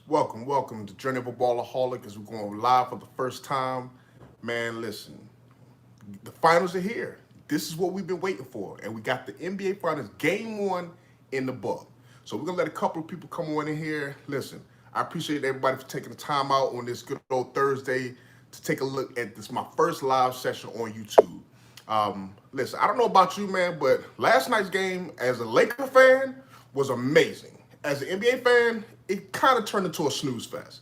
welcome to Journey of a Ballaholic as we're going live for the first time. Man, listen, the finals are here. This is what we've been waiting for, and we got the NBA Finals Game 1 in the book. So we're going to let a couple of people come on in here. Listen, I appreciate everybody for taking the time out on this good old Thursday to take a look at this, my first live session on YouTube. Listen, I don't know about you, man, but last night's game as a Laker fan was amazing. As an NBA fan, it kind of turned into a snooze fest.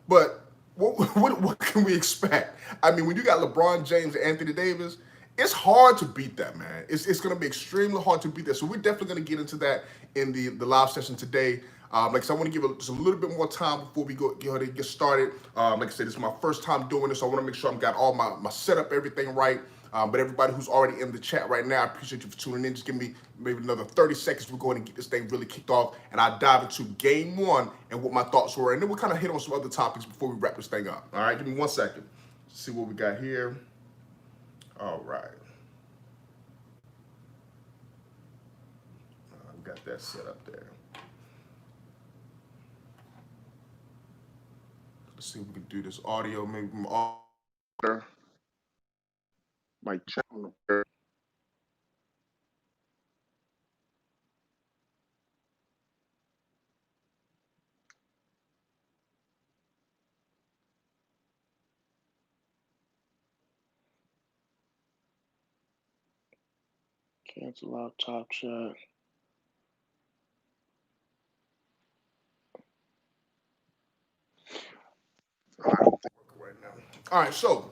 But what can we expect? I mean, when you got LeBron James and Anthony Davis, it's hard to beat that, man. It's going to be extremely hard to beat that. So we're definitely going to get into that in the live session today. Like I said, I want to give just a little bit more time before we go ahead and get started. Like I said, this is my first time doing this, so I want to make sure I've got all my setup, everything right. But everybody who's already in the chat right now, I appreciate you for tuning in. Just give me maybe another 30 seconds. We're going to get this thing really kicked off, and I'll dive into game one and what my thoughts were. And then we'll kind of hit on some other topics before we wrap this thing up. All right, give me 1 second. Let's see what we got here. All right. We got that set up there. Let's see if we can do this audio, maybe from audio. My channel. Cancel out Top Shot. All right, so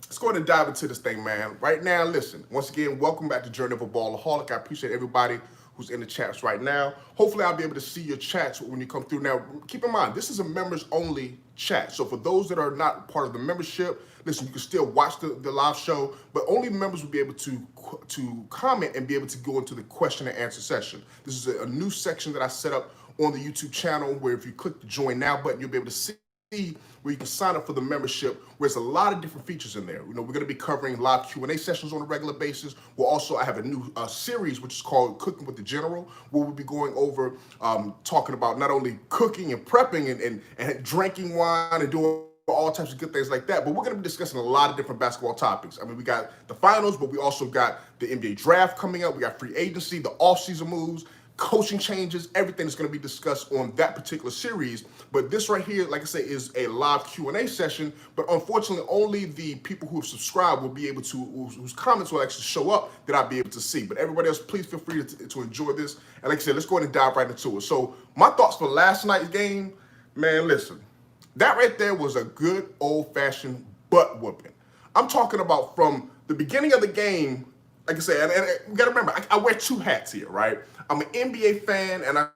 let's go ahead and dive into this thing, man. Right now, listen, once again, welcome back to Journey of a Ballaholic. I appreciate everybody who's in the chats right now. Hopefully, I'll be able to see your chats when you come through. Now, keep in mind, this is a members-only chat. So for those that are not part of the membership, listen, you can still watch the live show, but only members will be able to comment and be able to go into the question and answer session. This is a new section that I set up on the YouTube channel where if you click the Join Now button, you'll be able to see where you can sign up for the membership, where there's a lot of different features in there. You know, we're going to be covering live Q&A sessions on a regular basis. I have a new series, which is called Cooking with the General, where we'll be going over, talking about not only cooking and prepping and drinking wine and doing all types of good things like that, but we're going to be discussing a lot of different basketball topics. I mean, we got the finals, but we also got the NBA draft coming up. We got free agency, the offseason moves, coaching changes, everything is going to be discussed on that particular series. But this right here, like I say, is a live Q&A session. But unfortunately, only the people who have subscribed will be able to, whose comments will actually show up, that I'll be able to see. But everybody else, please feel free to enjoy this. And like I said, let's go ahead and dive right into it. So my thoughts for last night's game, man, listen. That right there was a good old-fashioned butt whooping. I'm talking about from the beginning of the game. Like I said, and you got to remember, I wear two hats here, right? I'm an NBA fan, and I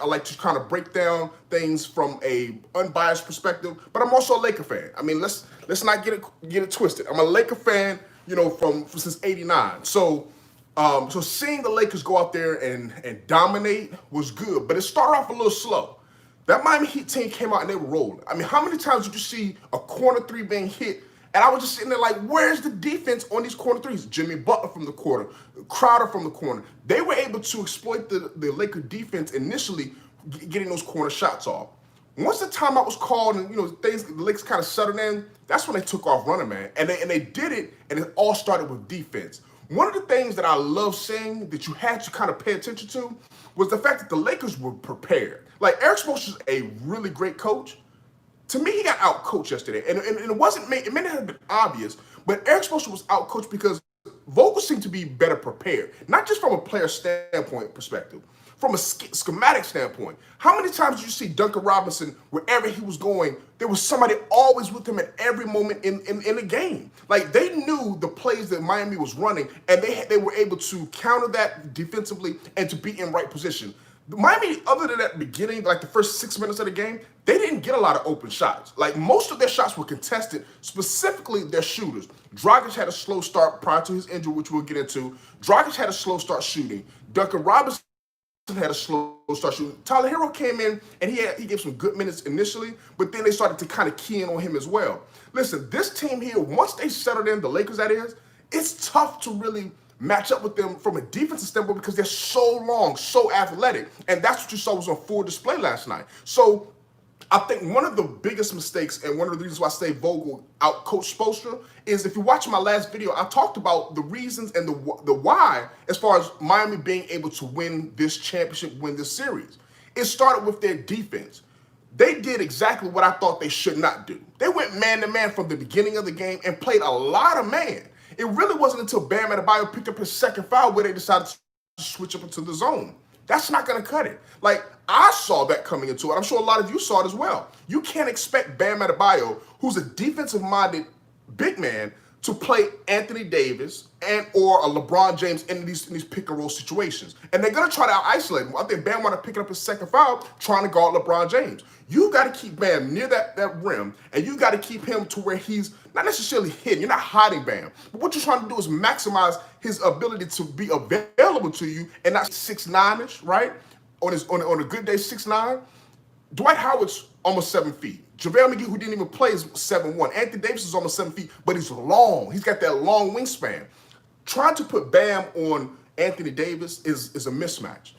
like to kind of break down things from a unbiased perspective, but I'm also a Laker fan. I mean, let's not get it twisted. I'm a Laker fan, you know, from since '89. So seeing the Lakers go out there and dominate was good, but it started off a little slow. That Miami Heat team came out and they were rolling. I mean, how many times did you see a corner three being hit? And I was just sitting there like, where's the defense on these corner threes? Jimmy Butler from the corner, Crowder from the corner. They were able to exploit the Laker defense initially, getting those corner shots off. Once the timeout was called and, you know, the Lakers kind of settled in, that's when they took off running, man. And they did it, and it all started with defense. One of the things that I love seeing that you had to kind of pay attention to was the fact that the Lakers were prepared. Like, Eric Spoelstra's a really great coach. To me, he got out-coached yesterday. And it wasn't, it may not have been obvious, but Eric Spoelstra was out-coached because Vogel seemed to be better prepared. Not just from a player standpoint perspective, from a schematic standpoint. How many times did you see Duncan Robinson, wherever he was going, there was somebody always with him at every moment in the game? Like, they knew the plays that Miami was running, and they were able to counter that defensively and to be in right position. Miami, other than that beginning, like the first 6 minutes of the game, they didn't get a lot of open shots. Like, most of their shots were contested, specifically their shooters. Dragic had a slow start prior to his injury, which we'll get into. Dragic had a slow start shooting. Duncan Robinson had a slow start shooting. Tyler Hero came in, and he gave some good minutes initially, but then they started to kind of key in on him as well. Listen, this team here, once they settled in, the Lakers that is, it's tough to really match up with them from a defensive standpoint because they're so long, so athletic. And that's what you saw was on full display last night. So I think one of the biggest mistakes and one of the reasons why I say Vogel out Coach Spoelstra is if you watch my last video, I talked about the reasons and the why as far as Miami being able to win this championship, win this series. It started with their defense. They did exactly what I thought they should not do. They went man-to-man from the beginning of the game and played a lot of man. It really wasn't until Bam Adebayo picked up his second foul where they decided to switch up into the zone. That's not going to cut it. Like, I saw that coming into it. I'm sure a lot of you saw it as well. You can't expect Bam Adebayo, who's a defensive-minded big man, to play Anthony Davis and or a LeBron James in these pick-and-roll situations. And they're going to try to out-isolate him. I think Bam wound up picking up his second foul trying to guard LeBron James. You got to keep Bam near that rim, and you got to keep him to where he's not necessarily hidden. You're not hiding Bam. But what you're trying to do is maximize his ability to be available to you and not 6'9"-ish, right? On a good day, 6'9". Dwight Howard's almost 7 feet. JaVale McGee, who didn't even play, is 7'1". Anthony Davis is almost 7 feet, but he's long. He's got that long wingspan. Trying to put Bam on Anthony Davis is a mismatch.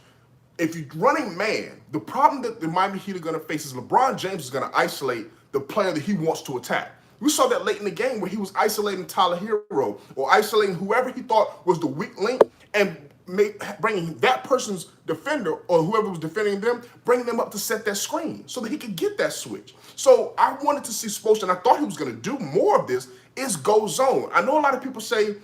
If you're running man, the problem that the Miami Heat are going to face is LeBron James is going to isolate the player that he wants to attack. We saw that late in the game where he was isolating Tyler Hero or isolating whoever he thought was the weak link and bringing that person's defender or whoever was defending them, bringing them up to set that screen so that he could get that switch. So I wanted to see Spoelstra, and I thought he was going to do more of this, is go zone. I know a lot of people say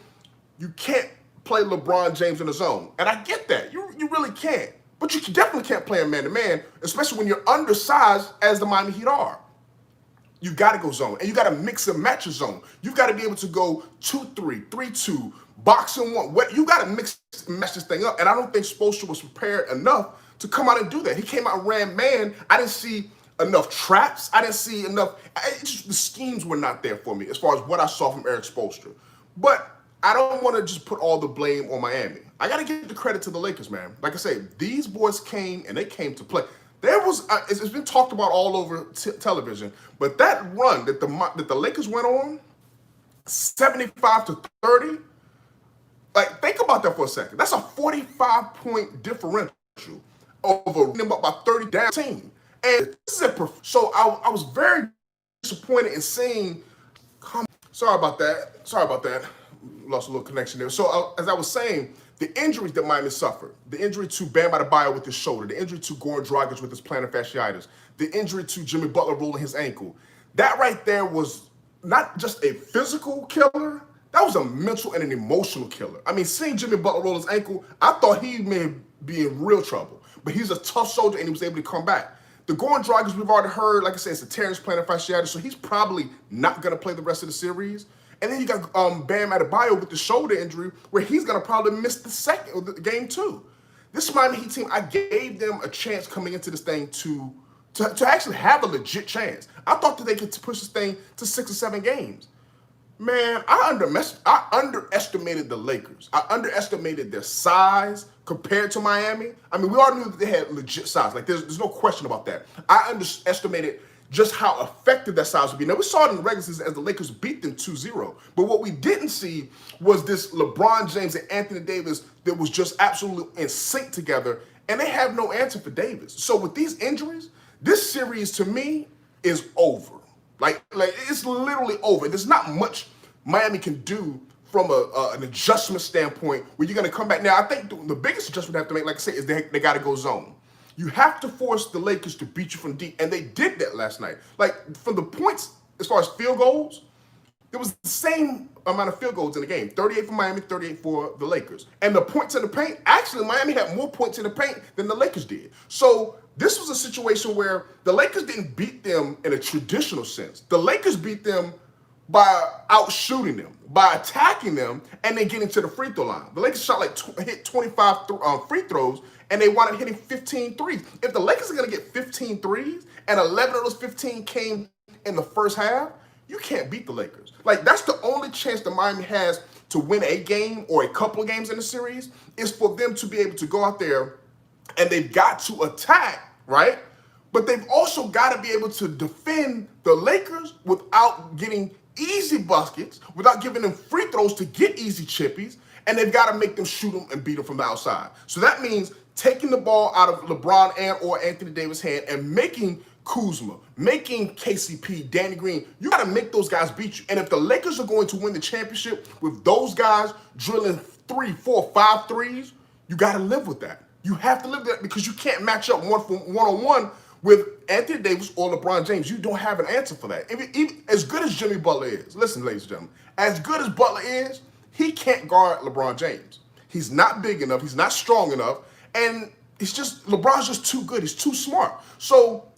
you can't play LeBron James in the zone, and I get that. You really can't. But you definitely can't play him man-to-man, especially when you're undersized as the Miami Heat are. You got to go zone, and you got to mix and match your zone. You've got to be able to go 2-3, 3-2, box and one. You got to mix and match this thing up, and I don't think Spoelstra was prepared enough to come out and do that. He came out and ran man. I didn't see enough traps. I didn't see enough. The schemes were not there for me as far as what I saw from Erik Spoelstra. But I don't want to just put all the blame on Miami. I got to give the credit to the Lakers, man. Like I say, these boys came and they came to play. There was it's been talked about all over television, but that run that the Lakers went on, 75-30. Like, think about that for a second. That's a 45-point differential over them up by 30 down team. And this is so I was very disappointed in seeing. Sorry about that. Lost a little connection there. So as I was saying, the injuries that Miami suffered, the injury to Bam Adebayo with his shoulder, the injury to Goran Dragic with his plantar fasciitis, the injury to Jimmy Butler rolling his ankle, that right there was not just a physical killer, that was a mental and an emotional killer. I mean, seeing Jimmy Butler roll his ankle, I thought he may be in real trouble. But he's a tough soldier and he was able to come back. The Goran Dragic, we've already heard, like I said, it's a tear in his plantar fasciitis, so he's probably not going to play the rest of the series. And then you got Bam Adebayo with the shoulder injury where he's going to probably miss the game too. This Miami Heat team, I gave them a chance coming into this thing to actually have a legit chance. I thought that they could push this thing to 6 or 7 games. Man, I underestimated the Lakers. I underestimated their size compared to Miami. I mean, we all knew that they had legit size. Like, there's no question about that. I underestimated just how effective that size would be. Now, we saw it in the regular season as the Lakers beat them 2-0. But what we didn't see was this LeBron James and Anthony Davis that was just absolutely in sync together, and they have no answer for Davis. So with these injuries, this series, to me, is over. Like it's literally over. There's not much Miami can do from an adjustment standpoint where you're going to come back. Now, I think the biggest adjustment they have to make, like I say, is they got to go zone. You have to force the Lakers to beat you from deep, and they did that last night. Like, from the points, as far as field goals, it was the same amount of field goals in the game. 38 for Miami, 38 for the Lakers. And the points in the paint, actually, Miami had more points in the paint than the Lakers did. So this was a situation where the Lakers didn't beat them in a traditional sense. The Lakers beat them by outshooting them, by attacking them, and then getting to the free throw line. The Lakers hit 25 free throws, and they wound up hitting 15 threes. If the Lakers are going to get 15 threes, and 11 of those 15 came in the first half, you can't beat the Lakers. Like, that's the only chance that Miami has to win a game or a couple of games in the series is for them to be able to go out there and they've got to attack, right? But they've also got to be able to defend the Lakers without getting easy baskets, without giving them free throws to get easy chippies, and they've got to make them shoot them and beat them from the outside. So that means taking the ball out of LeBron and or Anthony Davis' hand and making Kuzma, making KCP, Danny Green. You got to make those guys beat you. And if the Lakers are going to win the championship with those guys drilling 3, 4, 5 threes, you got to live with that. You have to live with that because you can't match up one-on-one with Anthony Davis or LeBron James. You don't have an answer for that. Even as good as Jimmy Butler is, listen, ladies and gentlemen, as good as Butler is, he can't guard LeBron James. He's not big enough. He's not strong enough. And LeBron's just too good. He's too smart. So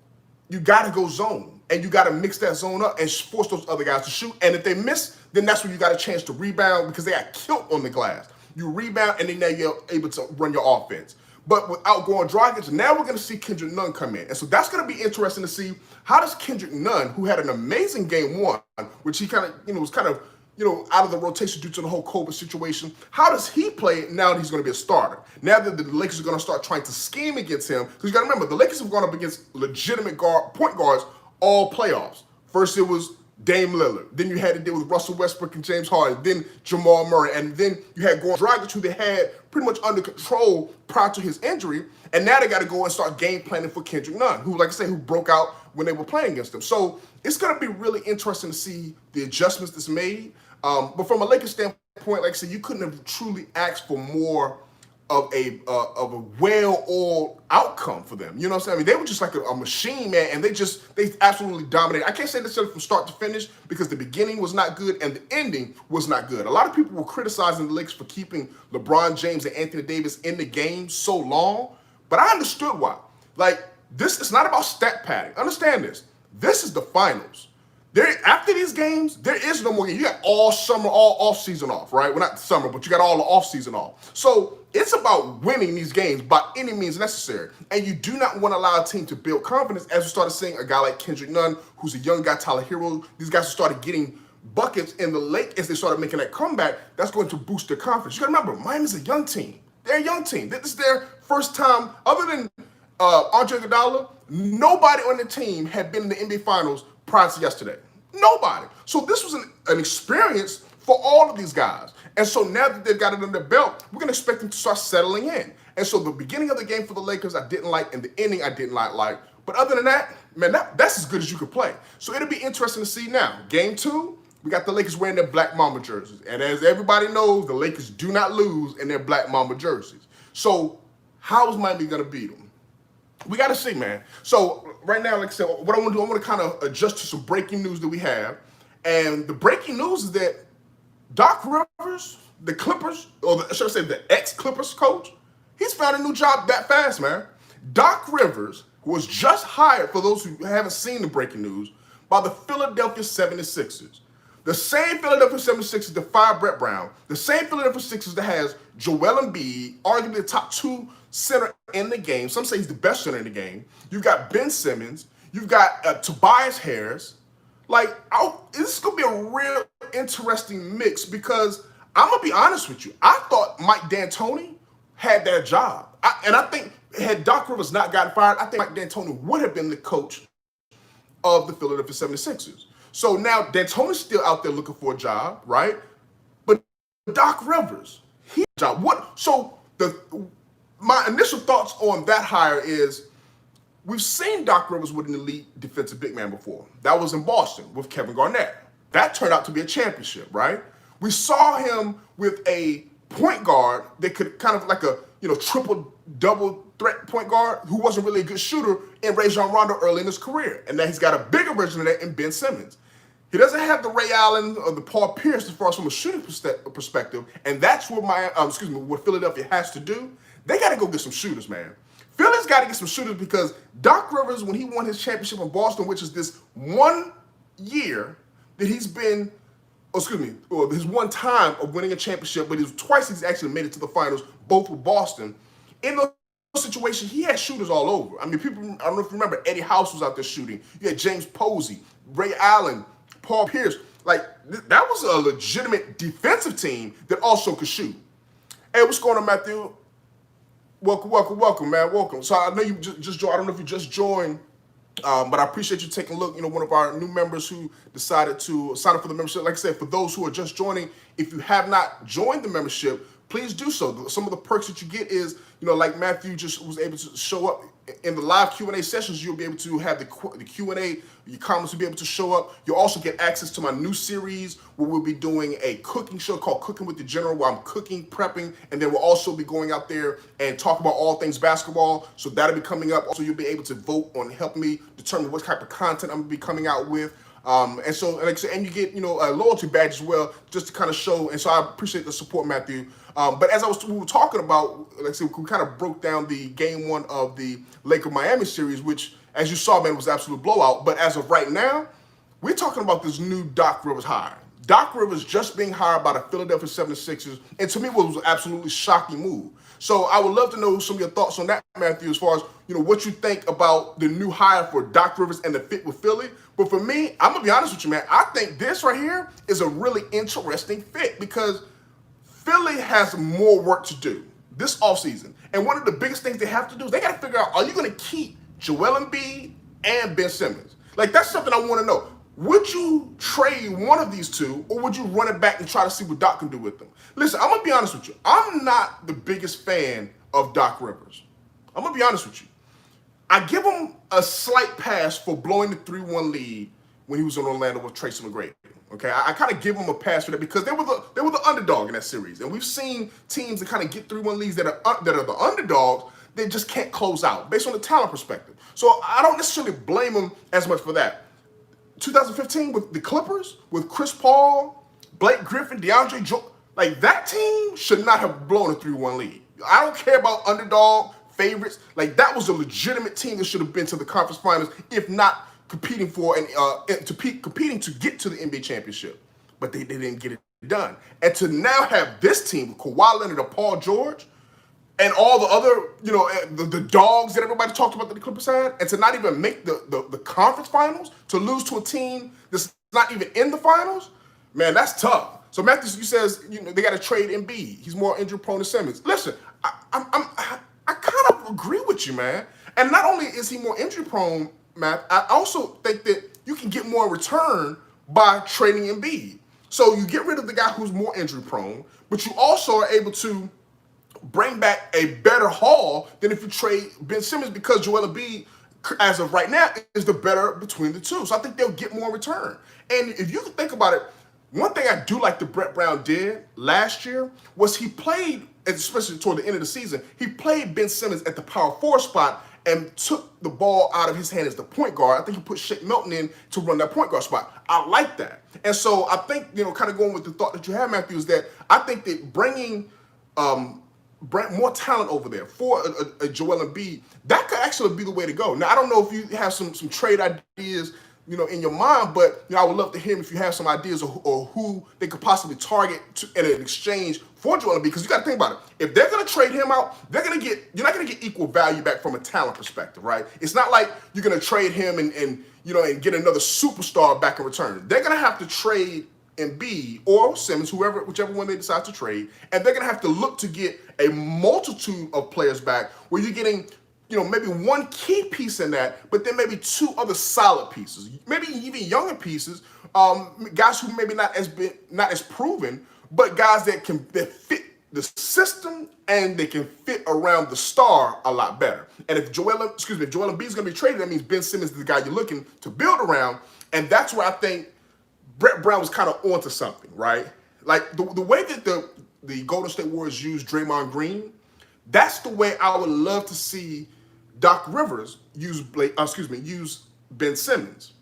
you got to go zone. And you got to mix that zone up and force those other guys to shoot. And if they miss, then that's when you got a chance to rebound because they got killed on the glass. You rebound, and then now you're able to run your offense. But without Goran Dragic, now we're going to see Kendrick Nunn come in. And so that's going to be interesting to see how does Kendrick Nunn, who had an amazing game one, which he kind of, was kind of, out of the rotation due to the whole COVID situation, how does he play now that he's going to be a starter? Now that the Lakers are going to start trying to scheme against him, because you got to remember, the Lakers have gone up against legitimate point guards all playoffs. First it was Dame Lillard. Then you had to deal with Russell Westbrook and James Harden. Then Jamal Murray. And then you had Goran Dragic, who they had pretty much under control prior to his injury. And now they got to go and start game planning for Kendrick Nunn, who, like I say, who broke out when they were playing against him. So it's going to be really interesting to see the adjustments that's made. But from a Lakers standpoint, like I said, you couldn't have truly asked for more of a well-oiled outcome for them. You know what I'm saying? I mean, they were just like a machine, man, and they absolutely dominated. I can't say necessarily from start to finish because the beginning was not good and the ending was not good. A lot of people were criticizing the Lakers for keeping LeBron James and Anthony Davis in the game so long, but I understood why. Like, this is not about stat padding. Understand this. This is the finals. After these games, there is no more game. You got all summer, all off season off, right? Well, not summer, but you got all the off season off. So it's about winning these games by any means necessary. And you do not want to allow a team to build confidence, as we started seeing a guy like Kendrick Nunn, who's a young guy, Tyler Hero. These guys who started getting buckets in the late as they started making that comeback. That's going to boost their confidence. You got to remember, Miami's a young team. They're a young team. This is their first time, other than Andre Iguodala, nobody on the team had been in the NBA Finals prior to yesterday. Nobody. So this was an experience for all of these guys. And so now that they've got it under their belt, we're going to expect them to start settling in. And so the beginning of the game for the Lakers, I didn't like, and the ending, I didn't like. But other than that, man, that's as good as you could play. So it'll be interesting to see now. Game 2, we got the Lakers wearing their Black Mamba jerseys. And as everybody knows, the Lakers do not lose in their Black Mamba jerseys. So how is Miami going to beat them? We got to see, man. So right now, like I said, what I want to do, I want to kind of adjust to some breaking news that we have. And the breaking news is that Doc Rivers, the Clippers, or should I say the ex-Clippers coach, he's found a new job that fast, man. Doc Rivers was just hired, for those who haven't seen the breaking news, by the Philadelphia 76ers. The same Philadelphia 76ers that fired Brett Brown, the same Philadelphia 76ers that has Joel Embiid, arguably the top 2 center in the game. Some say he's the best center in the game. You've got Ben Simmons. You've got Tobias Harris. Like, this is going to be a real interesting mix because I'm going to be honest with you. I thought Mike D'Antoni had that job. And I think had Doc Rivers not gotten fired, I think Mike D'Antoni would have been the coach of the Philadelphia 76ers. So now D'Antoni's still out there looking for a job, right? But Doc Rivers, he job. What? So my initial thoughts on that hire is we've seen Doc Rivers with an elite defensive big man before. That was in Boston with Kevin Garnett. That turned out to be a championship, right? We saw him with a point guard that could kind of like a triple-double threat point guard who wasn't really a good shooter in Rajon Rondo early in his career. And now he's got a bigger version of that in Ben Simmons. He doesn't have the Ray Allen or the Paul Pierce as far as from a shooting perspective, and that's what what Philadelphia has to do. They got to go get some shooters, man. Philly's got to get some shooters because Doc Rivers, when he won his championship in Boston, which is this 1 year that he's been, his one time of winning a championship, but it was twice he's actually made it to the finals, both with Boston. In those situations, he had shooters all over. I mean, I don't know if you remember, Eddie House was out there shooting. You had James Posey, Ray Allen, Paul Pierce. Like, that was a legitimate defensive team that also could shoot. Hey, what's going on, Matthew? Welcome, man. Welcome. So I know you just joined. I don't know if you just joined, but I appreciate you taking a look. One of our new members who decided to sign up for the membership. Like I said, for those who are just joining, if you have not joined the membership, please do so. Some of the perks that you get is, like Matthew just was able to show up in the live Q&A sessions. You'll be able to have the Q&A, your comments will be able to show up. You'll also get access to my new series where we'll be doing a cooking show called Cooking with the General, where I'm cooking, prepping, and then we'll also be going out there and talk about all things basketball. So that'll be coming up. Also, you'll be able to vote on helping me determine what type of content I'm gonna be coming out with. And so, like I said, and you get, a loyalty badge as well, just to kind of show. And so I appreciate the support, Matthew. But as we were talking about, like I said, we kind of broke down the game one of the Laker Miami series, which, as you saw, man, was an absolute blowout. But as of right now, we're talking about this new Doc Rivers hire. Doc Rivers just being hired by the Philadelphia 76ers, and to me, it was an absolutely shocking move. So I would love to know some of your thoughts on that, Matthew, as far as, what you think about the new hire for Doc Rivers and the fit with Philly. But for me, I'm going to be honest with you, man. I think this right here is a really interesting fit because Philly has more work to do this offseason. And one of the biggest things they have to do is they got to figure out, are you going to keep Joel Embiid and Ben Simmons? Like, that's something I want to know. Would you trade one of these two, or would you run it back and try to see what Doc can do with them? Listen, I'm going to be honest with you. I'm not the biggest fan of Doc Rivers. I'm going to be honest with you. I give him a slight pass for blowing the 3-1 lead when he was in Orlando with Tracy McGrady. Okay, I kind of give him a pass for that because they were the underdog in that series, and we've seen teams that kind of get 3-1 leads that are the underdogs. They just can't close out based on the talent perspective. So I don't necessarily blame him as much for that. 2015 with the Clippers, with Chris Paul, Blake Griffin, DeAndre Jordan, like that team should not have blown a 3-1 lead. I don't care about underdog favorites. Like that was a legitimate team that should have been to the conference finals, if not competing competing to get to the NBA championship. But they didn't get it done. And to now have this team with Kawhi Leonard and Paul George and all the other, the dogs that everybody talked about that the Clippers had, and to not even make the conference finals, to lose to a team that's not even in the finals, man, that's tough. So Matthew says, they got to trade Embiid. He's more injury prone than Simmons. Listen, I kind of agree with you, man. And not only is he more injury prone, Matt, I also think that you can get more in return by trading Embiid. So you get rid of the guy who's more injury prone, but you also are able to bring back a better haul than if you trade Ben Simmons, because Joel Embiid, as of right now, is the better between the two. So I think they'll get more return. And if you can think about it, one thing I do like that Brett Brown did last year was he played, especially toward the end of the season, he played Ben Simmons at the power forward spot and took the ball out of his hand as the point guard. I think he put Shake Milton in to run that point guard spot. I like that. And so I think, kind of going with the thought that you have, Matthew, is that I think that bringing more talent over there for a Joel Embiid, that could actually be the way to go. Now, I don't know if you have some trade ideas, in your mind, but I would love to hear if you have some ideas or who they could possibly target in an exchange for Joel Embiid. Because you got to think about it. If they're going to trade him out, you're not going to get equal value back from a talent perspective, right? It's not like you're going to trade him and get another superstar back in return. They're going to have to trade Embiid or Simmons, whichever one they decide to trade, and they're going to have to look to get a multitude of players back where you're getting maybe one key piece in that, but then maybe two other solid pieces, maybe even younger pieces, guys who maybe not as proven, but guys that fit the system and they can fit around the star a lot better. And if Joel Embiid is going to be traded, that means Ben Simmons is the guy you're looking to build around, and that's where I think Brett Brown was kind of onto something, right? Like the way that the Golden State Warriors use Draymond Green, that's the way I would love to see Doc Rivers use Ben Simmons.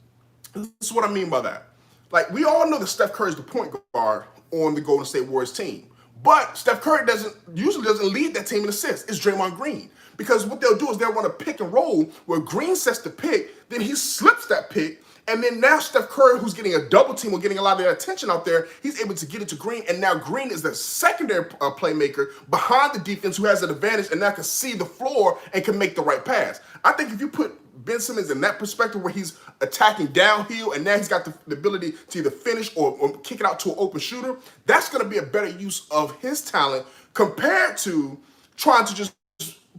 This is what I mean by that. Like, we all know that Steph Curry is the point guard on the Golden State Warriors team, but Steph Curry usually doesn't lead that team in assists. It's Draymond Green. Because what they'll do is they'll run a pick and roll where Green sets the pick, then he slips that pick, and then now Steph Curry, who's getting a double team or getting a lot of their attention out there, he's able to get it to Green, and now Green is the secondary playmaker behind the defense who has an advantage and now can see the floor and can make the right pass. I think if you put Ben Simmons in that perspective where he's attacking downhill and now he's got the ability to either finish or kick it out to an open shooter, that's going to be a better use of his talent compared to trying to just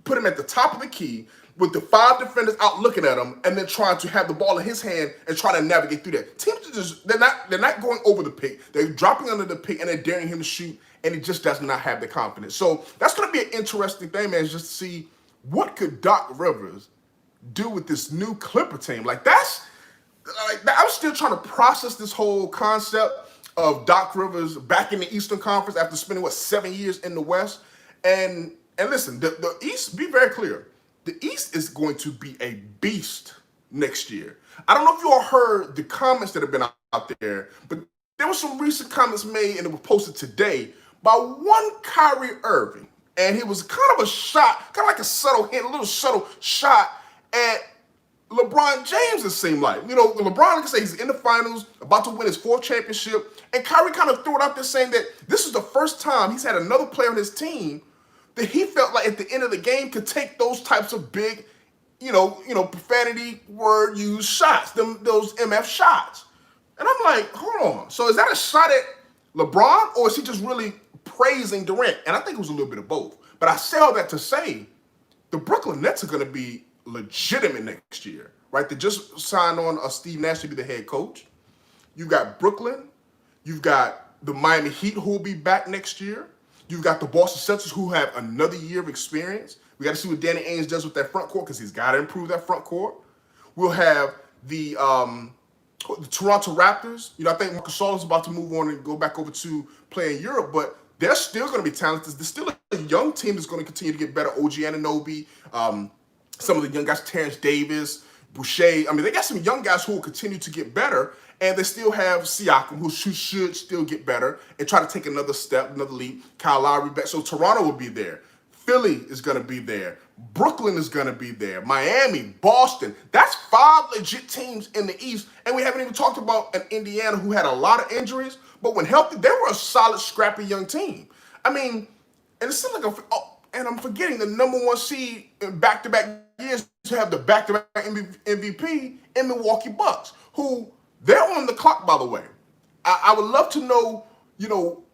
put him at the top of the key, with the 5 defenders out looking at him, and then trying to have the ball in his hand and trying to navigate through that. Teams are just they're not going over the pick. They're dropping under the pick and they're daring him to shoot, and he just does not have the confidence. So that's going to be an interesting thing, man. Is just to see what could Doc Rivers do with this new Clipper team. Like I'm still trying to process this whole concept of Doc Rivers back in the Eastern Conference after spending 7 years in the West. And listen, the East, be very clear. The East is going to be a beast next year. I don't know if you all heard the comments that have been out there, but there were some recent comments made and it was posted today by one Kyrie Irving. And it was kind of a shot, kind of like a subtle hint, a little subtle shot at LeBron James, it seemed like. You know, LeBron, like I say, he's in the finals, about to win his 4th championship. And Kyrie kind of threw it out there saying that this is the first time he's had another player on his team that he felt like at the end of the game could take those types of big, profanity word used shots, those MF shots. And I'm like, hold on. So is that a shot at LeBron, or is he just really praising Durant? And I think it was a little bit of both. But I say all that to say the Brooklyn Nets are going to be legitimate next year, right? They just signed on Steve Nash to be the head coach. You've got Brooklyn. You've got the Miami Heat, who will be back next year. You've got the Boston Celtics, who have another year of experience. We got to see what Danny Ainge does with that front court, because he's got to improve that front court. We'll have the Toronto Raptors. I think Marc Gasol is about to move on and go back over to play in Europe, but they're still going to be talented. They're still a young team that's going to continue to get better. OG Anunoby, some of the young guys, Terrence Davis, Boucher. I mean, they got some young guys who will continue to get better, and they still have Siakam, who should still get better and try to take another step, another leap. Kyle Lowry back. So Toronto will be there. Philly is going to be there. Brooklyn is going to be there. Miami, Boston. That's 5 legit teams in the East, and we haven't even talked about an Indiana who had a lot of injuries, but when healthy, they were a solid, scrappy young team. I mean, and it seems like and I'm forgetting the number 1 seed in back-to-back years to have the back-to-back MVP in Milwaukee Bucks, who they're on the clock, by the way. I would love to know,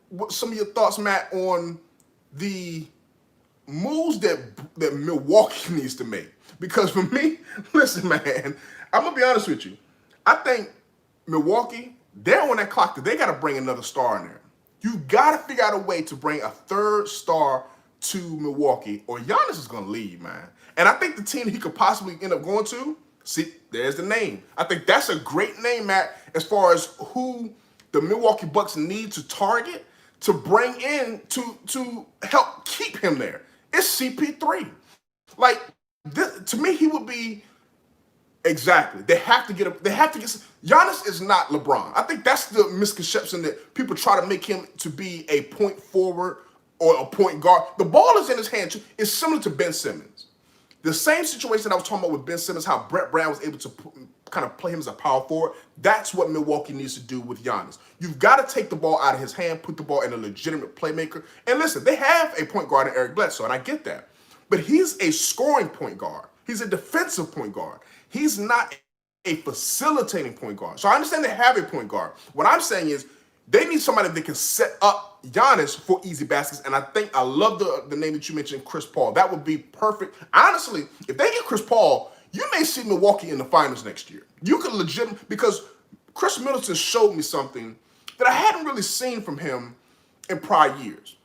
what some of your thoughts, Matt, on the moves that Milwaukee needs to make. Because for me, listen, man, I'm going to be honest with you. I think Milwaukee, they're on that clock that they got to bring another star in there. You got to figure out a way to bring a 3rd star to Milwaukee, or Giannis is going to leave, man. And I think the team he could possibly end up going to, see, there's the name. I think that's a great name, Matt, as far as who the Milwaukee Bucks need to target to bring in to help keep him there. It's CP3. Like, to me, he would be exactly. They have to get. Giannis is not LeBron. I think that's the misconception that people try to make him to be a point forward or a point guard. The ball is in his hand too. It's similar to Ben Simmons. The same situation I was talking about with Ben Simmons, how Brett Brown was able to kind of play him as a power forward. That's what Milwaukee needs to do with Giannis. You've got to take the ball out of his hand, put the ball in a legitimate playmaker. And listen, they have a point guard in Eric Bledsoe, and I get that. But he's a scoring point guard. He's a defensive point guard. He's not a facilitating point guard. So I understand they have a point guard. What I'm saying is they need somebody that can set up Giannis for easy baskets. And I love the name that you mentioned, Chris Paul. That would be perfect. Honestly, if they get Chris Paul, you may see Milwaukee in the finals next year. You could because Chris Middleton showed me something that I hadn't really seen from him in prior years.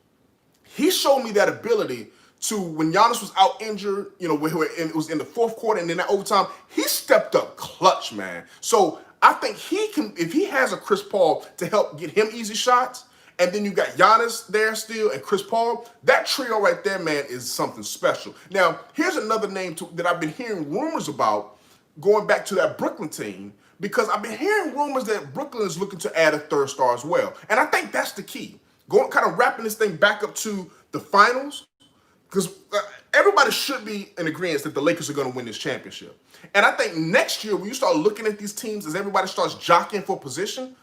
He showed me that ability to, when Giannis was out injured, it was in the 4th quarter and then that overtime, he stepped up clutch, man. So I think he can, if he has a Chris Paul to help get him easy shots, and then you got Giannis there still and Chris Paul, that trio right there, man, is something special. Now, here's another name that I've been hearing rumors about going back to that Brooklyn team, because I've been hearing rumors that Brooklyn is looking to add a 3rd star as well. And I think that's the key. Kind of wrapping this thing back up to the finals, because everybody should be in agreement that the Lakers are going to win this championship. And I think next year, when you start looking at these teams, as everybody starts jockeying for position,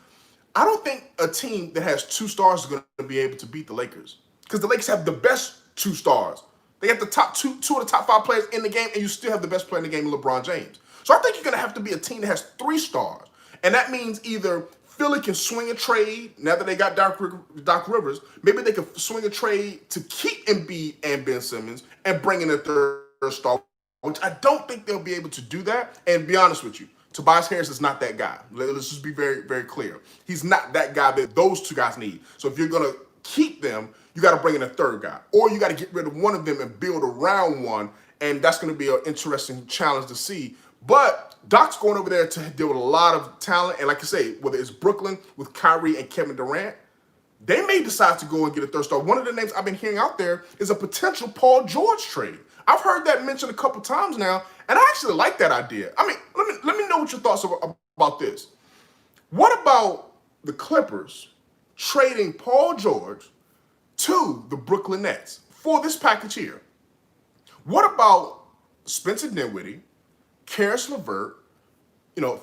I don't think a team that has 2 stars is going to be able to beat the Lakers, because the Lakers have the best 2 stars. They got the top two of the top 5 players in the game, and you still have the best player in the game, LeBron James. So I think you're going to have to be a team that has 3 stars. And that means either Philly can swing a trade, now that they got Doc Rivers, maybe they can swing a trade to keep Embiid and Ben Simmons and bring in a 3rd star, which I don't think they'll be able to do that. And be honest with you, Tobias Harris is not that guy. Let's just be very, very clear. He's not that guy that those two guys need. So if you're going to keep them, you got to bring in a third guy. Or you got to get rid of one of them and build around one. And that's going to be an interesting challenge to see. But Doc's going over there to deal with a lot of talent. And like I say, whether it's Brooklyn with Kyrie and Kevin Durant, they may decide to go and get a third star. One of the names I've been hearing out there is a potential Paul George trade. I've heard that mentioned a couple times now, and I actually like that idea. I mean, let me know what your thoughts are about this. What about the Clippers trading Paul George to the Brooklyn Nets for this package here? What about Spencer Dinwiddie, Karis LeVert,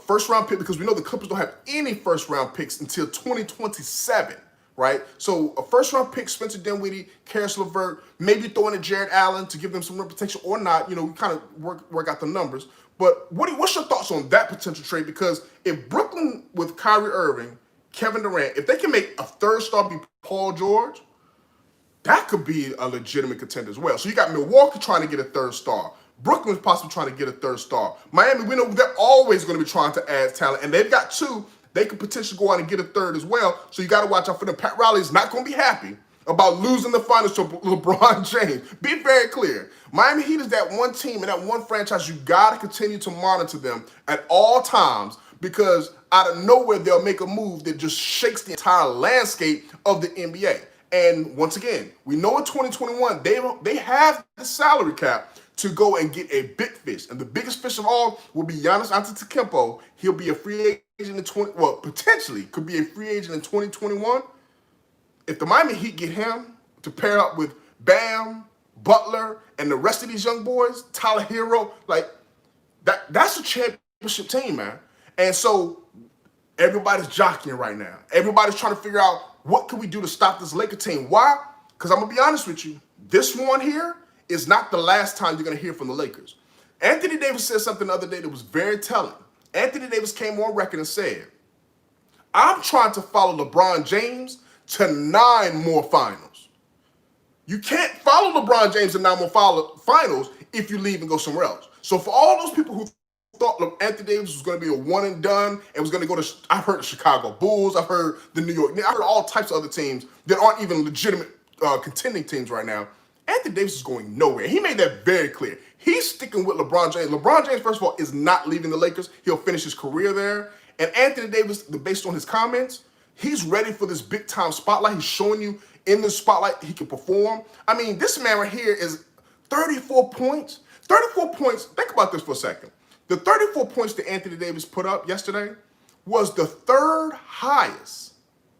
first round pick, because we know the Clippers don't have any first round picks until 2027. Right? So a first-round pick, Spencer Dinwiddie, Karis LeVert, maybe throwing in Jared Allen to give them some rim potential or not. We kind of work out the numbers. But what's your thoughts on that potential trade? Because if Brooklyn with Kyrie Irving, Kevin Durant, if they can make a third star be Paul George, that could be a legitimate contender as well. So you got Milwaukee trying to get a third star. Brooklyn's possibly trying to get a third star. Miami, we know they're always going to be trying to add talent, and they've got two. They could potentially go out and get a third as well. So you got to watch out for them. Pat Riley is not going to be happy about losing the finals to LeBron James. Be very clear. Miami Heat is that one team and that one franchise you got to continue to monitor them at all times, because out of nowhere they'll make a move that just shakes the entire landscape of the NBA. And once again, we know in 2021 they have the salary cap to go and get a big fish. And the biggest fish of all will be Giannis Antetokounmpo. He'll be a free agent in potentially could be a free agent in 2021. If the Miami Heat get him to pair up with Bam, Butler, and the rest of these young boys, Tyler Hero, like that's a championship team, man. And so everybody's jockeying right now. Everybody's trying to figure out what can we do to stop this Laker team. Why? Because I'm going to be honest with you. This one here is not the last time you're going to hear from the Lakers. Anthony Davis said something the other day that was very telling. Anthony Davis came on record and said, I'm trying to follow LeBron James to 9 more finals. You can't follow LeBron James to 9 more finals if you leave and go somewhere else. So for all those people who thought Anthony Davis was going to be a one and done and was going to go to, I've heard the Chicago Bulls, I've heard the New York Knicks, I've heard all types of other teams that aren't even legitimate contending teams right now. Anthony Davis is going nowhere. He made that very clear. He's sticking with LeBron James. LeBron James, first of all, is not leaving the Lakers. He'll finish his career there. And Anthony Davis, based on his comments, he's ready for this big-time spotlight. He's showing you in the spotlight he can perform. I mean, this man right here is 34 points. 34 points. Think about this for a second. The 34 points that Anthony Davis put up yesterday was the third highest.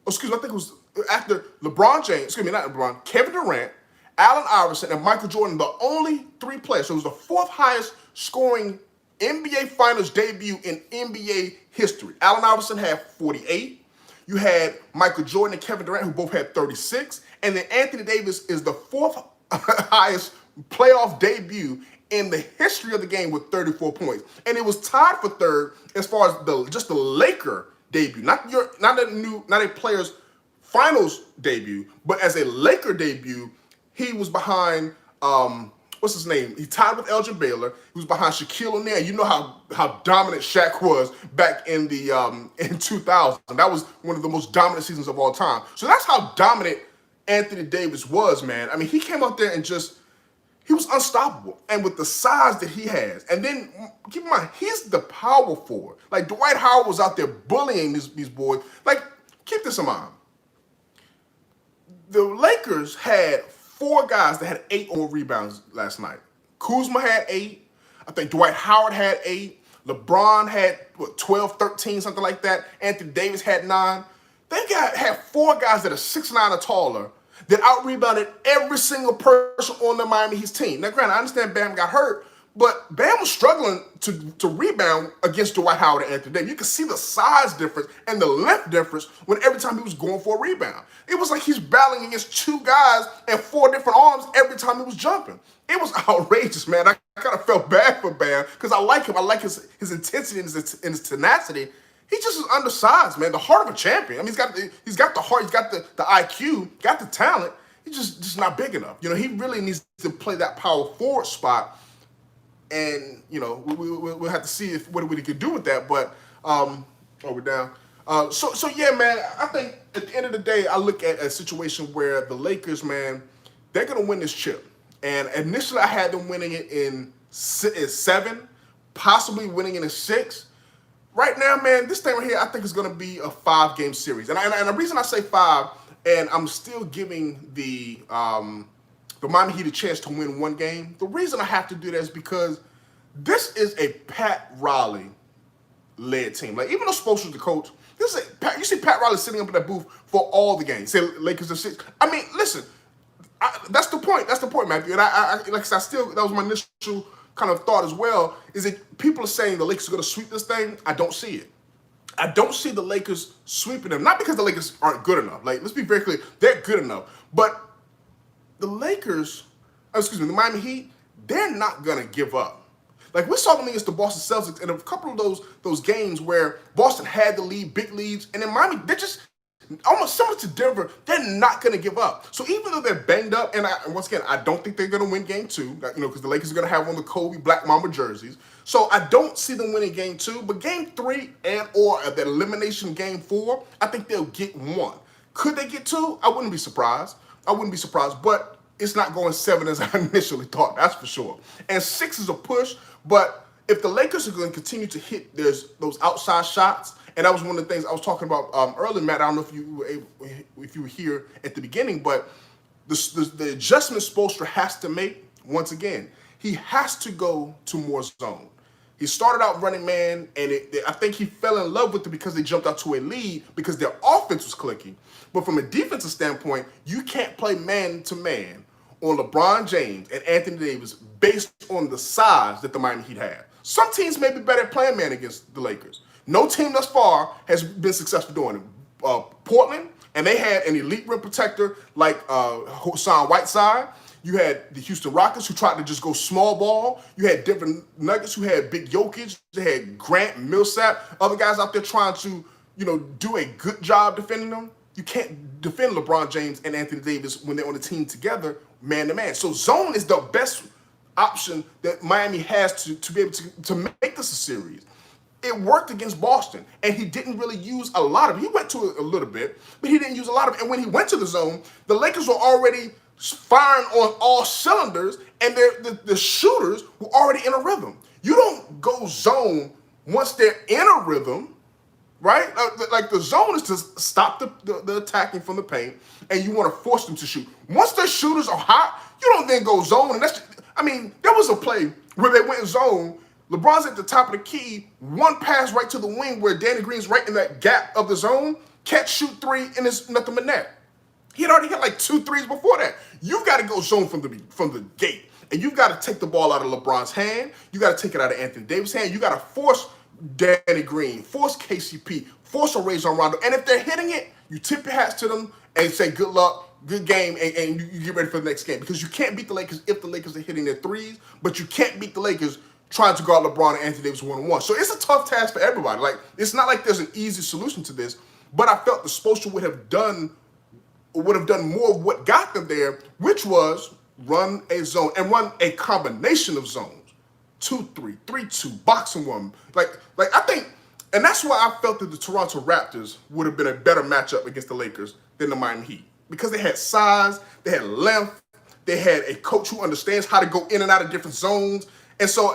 I think it was after LeBron James, not LeBron, Kevin Durant, Allen Iverson, and Michael Jordan, the only 3 players. So it was the 4th highest scoring NBA Finals debut in NBA history. Allen Iverson had 48. You had Michael Jordan and Kevin Durant, who both had 36. And then Anthony Davis is the 4th highest playoff debut in the history of the game with 34 points. And it was tied for 3rd as far as just the Laker debut, not a player's finals debut, but as a Laker debut. He was behind, what's his name? He tied with Elgin Baylor. He was behind Shaquille O'Neal. You know how dominant Shaq was back in the in 2000. That was one of the most dominant seasons of all time. So that's how dominant Anthony Davis was, man. I mean, he came out there and he was unstoppable. And with the size that he has, and then keep in mind, he's the power forward. Like Dwight Howard was out there bullying these boys. Like, keep this in mind. The Lakers had 4 guys that had 8 or more rebounds last night. Kuzma had 8. I think Dwight Howard had 8. LeBron had 12, 13, something like that. Anthony Davis had 9. They had 4 guys that are 6'9" or taller that out-rebounded every single person on the Miami Heat team. Now, granted, I understand Bam got hurt, but Bam was struggling to rebound against Dwight Howard and Anthony Davis. You could see the size difference and the length difference when every time he was going for a rebound. It was like he's battling against 2 guys and 4 different arms every time he was jumping. It was outrageous, man. I kind of felt bad for Bam because I like him. I like his intensity and his tenacity. He just is undersized, man. The heart of a champion. I mean, he's got the heart, he's got the IQ, got the talent. He's just not big enough. He really needs to play that power forward spot. and we'll have to see what we can do with that. But we're down. So yeah, man. I think at the end of the day, I look at a situation where the Lakers, man, they're gonna win this chip. And initially, I had them winning it in 7, possibly winning it in 6. Right now, man, this thing right here, I think is going to be a 5-game series. And the reason I say 5, and I'm still giving the Miami Heat a chance to win 1 game, the reason I have to do that is because this is a Pat Riley-led team. Like, even though Spoelstra's the coach, you see Pat Riley sitting up in that booth for all the games. Say Lakers are 6. I mean, listen, that's the point. That's the point, Matthew. And like I said, that was my initial kind of thought as well, is that people are saying the Lakers are going to sweep this thing. I don't see it. I don't see the Lakers sweeping them. Not because the Lakers aren't good enough. Like, let's be very clear. They're good enough. But the the Miami Heat, they're not going to give up. Like, we saw them against the Boston Celtics in a couple of those games where Boston had the lead, big leads, and then Miami, they're just almost similar to Denver, they're not going to give up. So even though they're banged up, and once again, I don't think they're going to win game 2, because the Lakers are going to have one of the Kobe Black Mamba jerseys. So I don't see them winning game 2, but game 3 or the elimination game 4, I think they'll get 1. Could they get 2? I wouldn't be surprised. But it's not going 7 as I initially thought, that's for sure. And 6 is a push, but if the Lakers are going to continue to hit those outside shots, and that was one of the things I was talking about earlier, Matt. I don't know if you were here at the beginning, but the adjustment Spoelstra has to make, once again, he has to go to more zone. He started out running man, and I think he fell in love with it because they jumped out to a lead because their offense was clicking. But from a defensive standpoint, you can't play man-to-man on LeBron James and Anthony Davis based on the size that the Miami Heat have. Some teams may be better at playing man against the Lakers. No team thus far has been successful doing it. Portland, and they had an elite rim protector like Hassan Whiteside. You had the Houston Rockets, who tried to just go small ball. You had Denver Nuggets, who had Big Jokic. They had Grant, Millsap, other guys out there trying to, do a good job defending them. You can't defend LeBron James and Anthony Davis when they're on the team together, man-to-man. So zone is the best option that Miami has to be able to make this a series. It worked against Boston, and he didn't really use a lot of it. He went to it a little bit, but he didn't use a lot of it. And when he went to the zone, the Lakers were already firing on all cylinders, and the shooters were already in a rhythm. You don't go zone once they're in a rhythm, right? Like the zone is to stop the attacking from the paint, and you want to force them to shoot. Once their shooters are hot, you don't then go zone. And there was a play where they went zone. LeBron's at the top of the key, one pass right to the wing where Danny Green's right in that gap of the zone, catch, shoot 3, and it's nothing but net. He had already hit like 2 threes before that. You've got to go zone from the gate, and you've got to take the ball out of LeBron's hand. You got to take it out of Anthony Davis' hand. You got to force Danny Green, force KCP, force a Rajon Rondo. And if they're hitting it, you tip your hats to them and say good luck, good game, and you get ready for the next game. Because you can't beat the Lakers if the Lakers are hitting their threes, but you can't beat the Lakers trying to guard LeBron and Anthony Davis one-on-one. So it's a tough task for everybody. Like, it's not like there's an easy solution to this, but I felt the Spoelstra would have done more of what got them there, which was run a zone and run a combination of zones. 2-3, 3-2, boxing one. Like I think, and that's why I felt that the Toronto Raptors would have been a better matchup against the Lakers than the Miami Heat. Because they had size, they had length, they had a coach who understands how to go in and out of different zones. And so,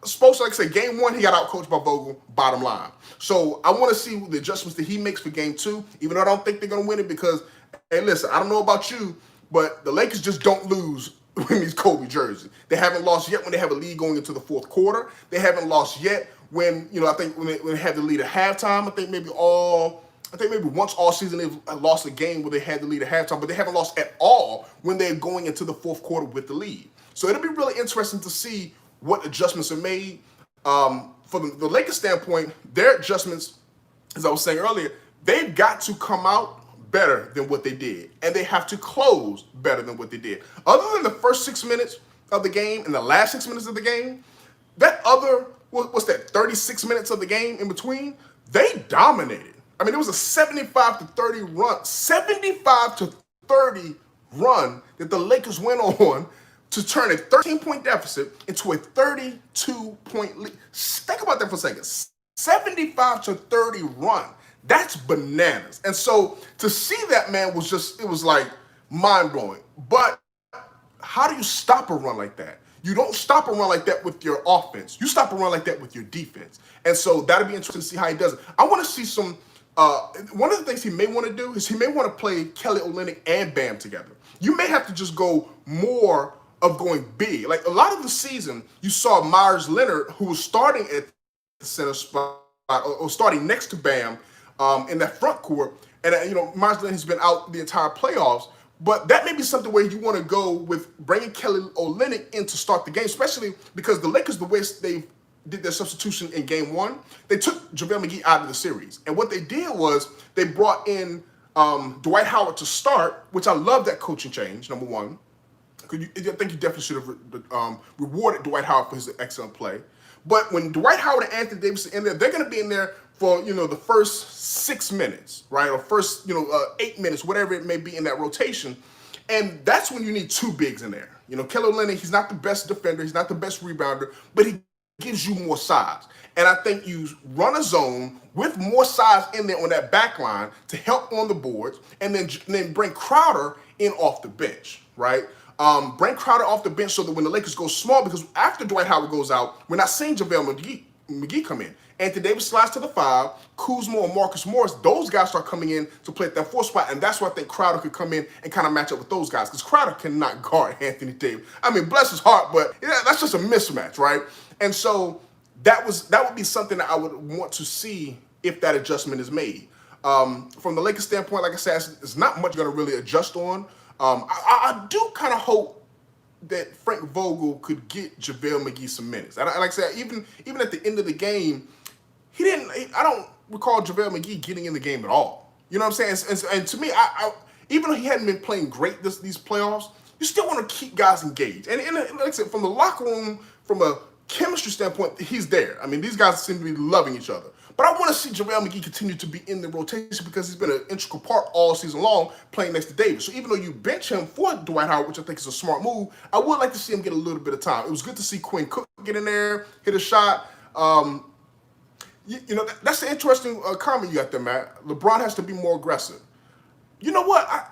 Spoelstra, like I said, game 1, he got outcoached by Vogel, bottom line. So I want to see the adjustments that he makes for game 2, even though I don't think they're going to win it because, hey, listen, I don't know about you, but the Lakers just don't lose in these Kobe jerseys. They haven't lost yet when they have a lead going into the 4th quarter. They haven't lost yet when, I think when they had the lead at halftime. I think maybe once all season they've lost a game where they had the lead at halftime, but they haven't lost at all when they're going into the 4th quarter with the lead. So it'll be really interesting to see what adjustments are made. From the Lakers standpoint, their adjustments, as I was saying earlier, they've got to come out better than what they did, and they have to close better than what they did. Other than the first 6 minutes of the game and the last 6 minutes of the game, that other, what's that, 36 minutes of the game in between, they dominated. I mean, it was a 75-30 run that the Lakers went on to turn a 13-point deficit into a 32-point lead. Think about that for a second. 75-30 run. That's bananas. And so to see that, man, was just, it was like mind-blowing. But how do you stop a run like that? You don't stop a run like that with your offense. You stop a run like that with your defense. And so that'll be interesting to see how he does it. I want to see some, one of the things he may want to do is he may want to play Kelly Olynyk and Bam together. You may have to just go more of going big. Like a lot of the season, you saw Myers Leonard, who was starting at the center spot or starting next to Bam in that front court. And, Myers Leonard has been out the entire playoffs. But that may be something where you want to go with bringing Kelly Olynyk in to start the game, especially because the Lakers, the way they did their substitution in game one, they took JaVale McGee out of the series. And what they did was they brought in Dwight Howard to start, which I love that coaching change, number one. I think you definitely should have rewarded Dwight Howard for his excellent play. But when Dwight Howard and Anthony Davis are in there, they're going to be in there for, the first 6 minutes, right? Or first, 8 minutes, whatever it may be in that rotation. And that's when you need two bigs in there. Kelly Olynyk, he's not the best defender. He's not the best rebounder, but he gives you more size. And I think you run a zone with more size in there on that back line to help on the boards, and then bring Crowder in off the bench, right? Bring Crowder off the bench so that when the Lakers go small, because after Dwight Howard goes out, we're not seeing JaVale McGee come in. Anthony Davis slides to the 5, Kuzma or Marcus Morris, those guys start coming in to play at that 4 spot, and that's where I think Crowder could come in and kind of match up with those guys, because Crowder cannot guard Anthony Davis. I mean, bless his heart, but that's just a mismatch, right? And so that would be something that I would want to see if that adjustment is made. From the Lakers standpoint, like I said, it's not much going to really adjust on. I do kind of hope that Frank Vogel could get JaVale McGee some minutes. Like I said, even at the end of the game, I don't recall JaVale McGee getting in the game at all. You know what I'm saying? And to me, even though he hadn't been playing great these playoffs, you still want to keep guys engaged. And like I said, from the locker room, from a chemistry standpoint, he's there. I mean, these guys seem to be loving each other. But I want to see JaVale McGee continue to be in the rotation because he's been an integral part all season long playing next to Davis. So even though you bench him for Dwight Howard, which I think is a smart move, I would like to see him get a little bit of time. It was good to see Quinn Cook get in there, hit a shot. That's an interesting comment you got there, Matt. LeBron has to be more aggressive. You know what?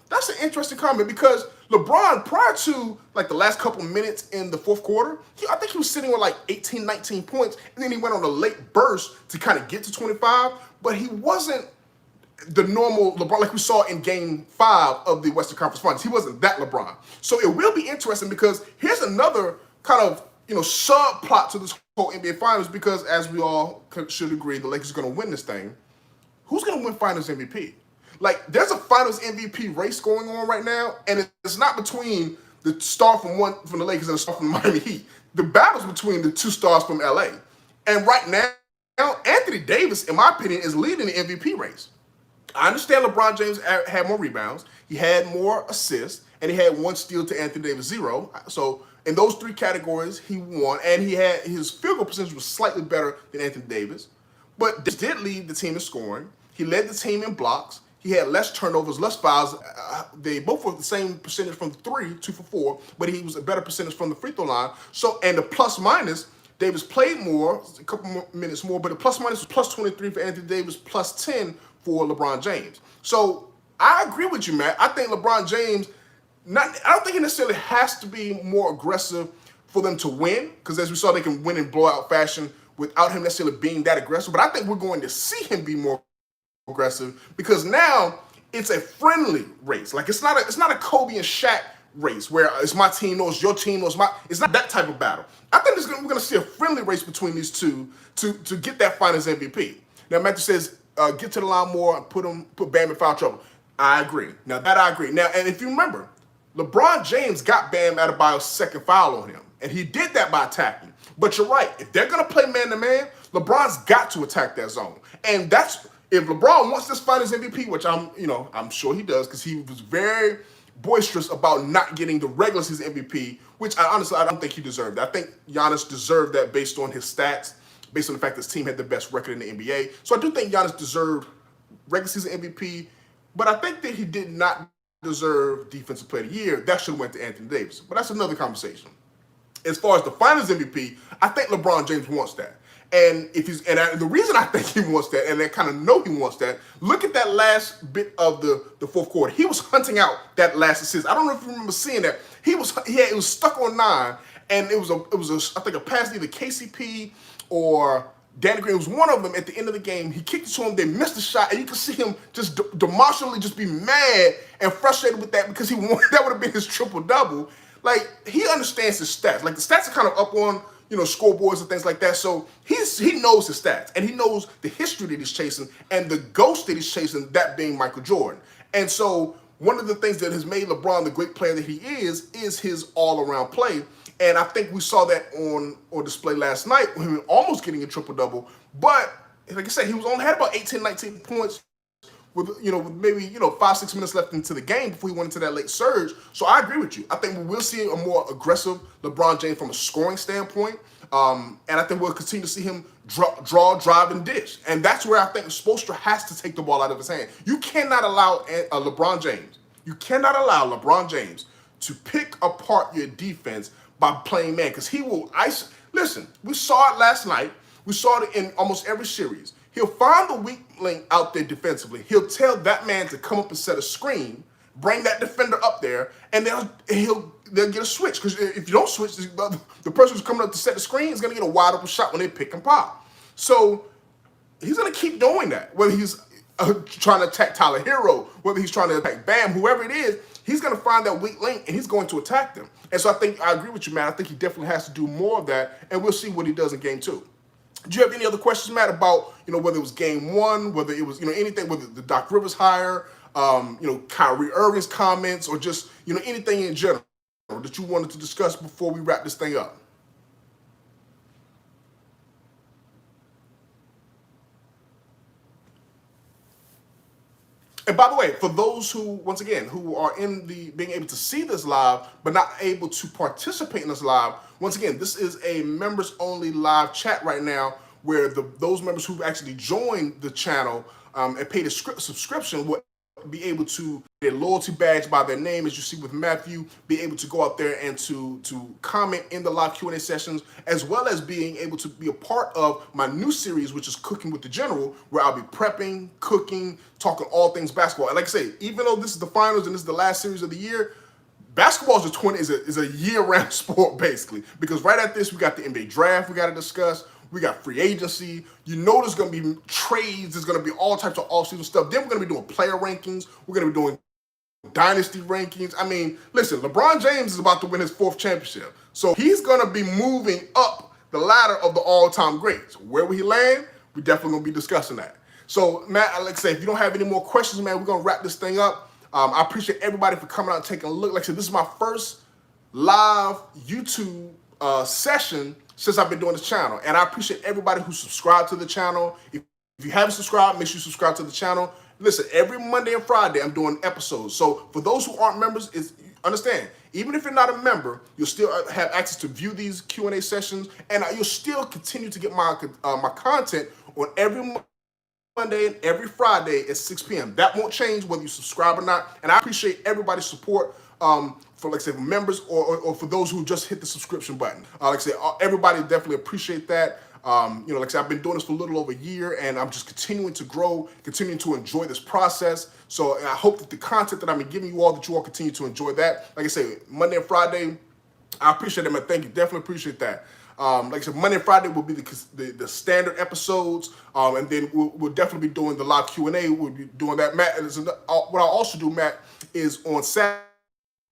That's an interesting comment because LeBron, prior to like the last couple minutes in the fourth quarter, I think he was sitting on like 18, 19 points, and then he went on a late burst to kind of get to 25, but he wasn't the normal LeBron like we saw in Game 5 of the Western Conference Finals. He wasn't that LeBron. So it will be interesting because here's another kind of, subplot to this whole NBA Finals because as we all should agree, the Lakers are going to win this thing. Who's going to win Finals MVP? Like, there's a Finals MVP race going on right now, and it's not between the star from the Lakers and the star from the Miami Heat. The battle's between the two stars from LA. And right now, Anthony Davis, in my opinion, is leading the MVP race. I understand LeBron James had more rebounds, he had more assists, and he had 1 steal to Anthony Davis 0. So in those 3 categories, he won, and his field goal percentage was slightly better than Anthony Davis. But this did lead the team in scoring. He led the team in blocks. He had less turnovers, less fouls. They both were the same percentage from 3, 2 for 4, but he was a better percentage from the free throw line. So, and the plus minus, Davis played more, a couple more minutes more, but the plus minus was plus 23 for Anthony Davis, plus 10 for LeBron James. So I agree with you, Matt. I think LeBron James, I don't think he necessarily has to be more aggressive for them to win, because as we saw, they can win in blowout fashion without him necessarily being that aggressive. But I think we're going to see him be more aggressive because now it's a friendly race. Like it's not a Kobe and Shaq race where it's my team knows your team knows my. It's not that type of battle. I think we're going to see a friendly race between these two to get that Finals MVP. Now Matthew says get to the line more and put Bam in foul trouble. I agree. Now that I agree. Now and if you remember, LeBron James got Bam Adebayo's second foul on him, and he did that by attacking. But you're right. If they're going to play man to man, LeBron's got to attack that zone, and that's. If LeBron wants this Finals MVP, which I'm sure he does, because he was very boisterous about not getting the regular season MVP, which I don't think he deserved. I think Giannis deserved that based on his stats, based on the fact that his team had the best record in the NBA. So I do think Giannis deserved regular season MVP, but I think that he did not deserved Defensive Player of the Year, that should have went to Anthony Davis. But that's another conversation. As far as the Finals MVP, I think LeBron James wants that. And the reason I think he wants that, and I kind of know he wants that, look at that last bit of the fourth quarter. He was hunting out that last assist. I don't know if you remember seeing that. It was stuck on 9, and it was I think a pass to either KCP or Danny Green. It was one of them at the end of the game. He kicked it to him. They missed the shot, and you can see him just demonstrably just be mad and frustrated with that because that would have been his triple-double. Like, he understands his stats. Like, the stats are kind of up on, scoreboards and things like that. So he knows his stats, and he knows the history that he's chasing and the ghost that he's chasing, that being Michael Jordan. And so one of the things that has made LeBron the great player that he is his all-around play. And I think we saw that on display last night with him almost getting a triple-double. But, like I said, he had about 18, 19 points with maybe 5-6 minutes left into the game before he went into that late surge. So I agree with you. I think we will see a more aggressive LeBron James from a scoring standpoint, and I think we'll continue to see him draw, drive, and dish. And that's where I think Spoelstra has to take the ball out of his hand. You cannot allow LeBron James. You cannot allow LeBron James to pick apart your defense by playing man, because he will ice. Listen, we saw it last night. We saw it in almost every series. He'll find the weak link out there defensively. He'll tell that man to come up and set a screen, bring that defender up there, and they'll get a switch. Because if you don't switch, the person who's coming up to set the screen is going to get a wide open shot when they pick and pop. So he's going to keep doing that. Whether he's trying to attack Tyler Hero, whether he's trying to attack Bam, whoever it is, he's going to find that weak link and he's going to attack them. And so I agree with you, man. I think he definitely has to do more of that, and we'll see what he does in game 2. Do you have any other questions, Matt, about, whether it was game 1, whether it was, anything, whether the Doc Rivers hire, Kyrie Irving's comments, or just, anything in general that you wanted to discuss before we wrap this thing up? And by the way, for those who, once again, who are being able to see this live, but not able to participate in this live, once again, this is a members-only live chat right now where those members who've actually joined the channel and paid a subscription will be able to get a loyalty badge by their name, as you see with Matthew, be able to go out there and to comment in the live Q&A sessions, as well as being able to be a part of my new series, which is Cooking with the General, where I'll be prepping, cooking, talking all things basketball. And like I say, even though this is the finals and this is the last series of the year, basketball is a year-round sport, basically, because right after this, we got the NBA draft we got to discuss. We got free agency. There's going to be trades. There's going to be all types of off-season stuff. Then we're going to be doing player rankings. We're going to be doing dynasty rankings. I mean, listen, LeBron James is about to win his 4th championship. So he's going to be moving up the ladder of the all-time greats. Where will he land? We're definitely going to be discussing that. So, Matt, like I say, if you don't have any more questions, man, we're going to wrap this thing up. I appreciate everybody for coming out and taking a look. Like I said, this is my first live YouTube session since I've been doing this channel. And I appreciate everybody who subscribed to the channel. If you haven't subscribed, make sure you subscribe to the channel. Listen, every Monday and Friday, I'm doing episodes. So for those who aren't members, understand, even if you're not a member, you'll still have access to view these Q&A sessions, and you'll still continue to get my content on every Monday and every Friday at 6 p.m. That won't change whether you subscribe or not. And I appreciate everybody's support for, like I said, members or for those who just hit the subscription button. Like I said, everybody definitely appreciate that. Like I said, I've been doing this for a little over a year, and I'm just continuing to grow, continuing to enjoy this process. So I hope that the content that I've been giving you all, that you all continue to enjoy that. Like I say, Monday and Friday, I appreciate it, man. Thank you. Definitely appreciate that. Like I said, Monday and Friday will be the standard episodes, and then we'll definitely be doing the live Q&A. We'll be doing that. Matt, what I'll also do, Matt, is on Saturday,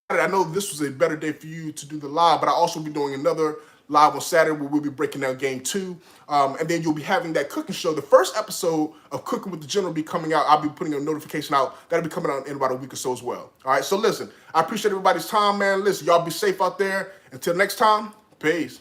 I know this was a better day for you to do the live, but I'll also be doing another live on Saturday where we'll be breaking down game 2. And then you'll be having that cooking show. The first episode of Cooking with the General will be coming out. I'll be putting a notification out. That'll be coming out in about a week or so as well. All right, so listen, I appreciate everybody's time, man. Listen, y'all be safe out there. Until next time, peace.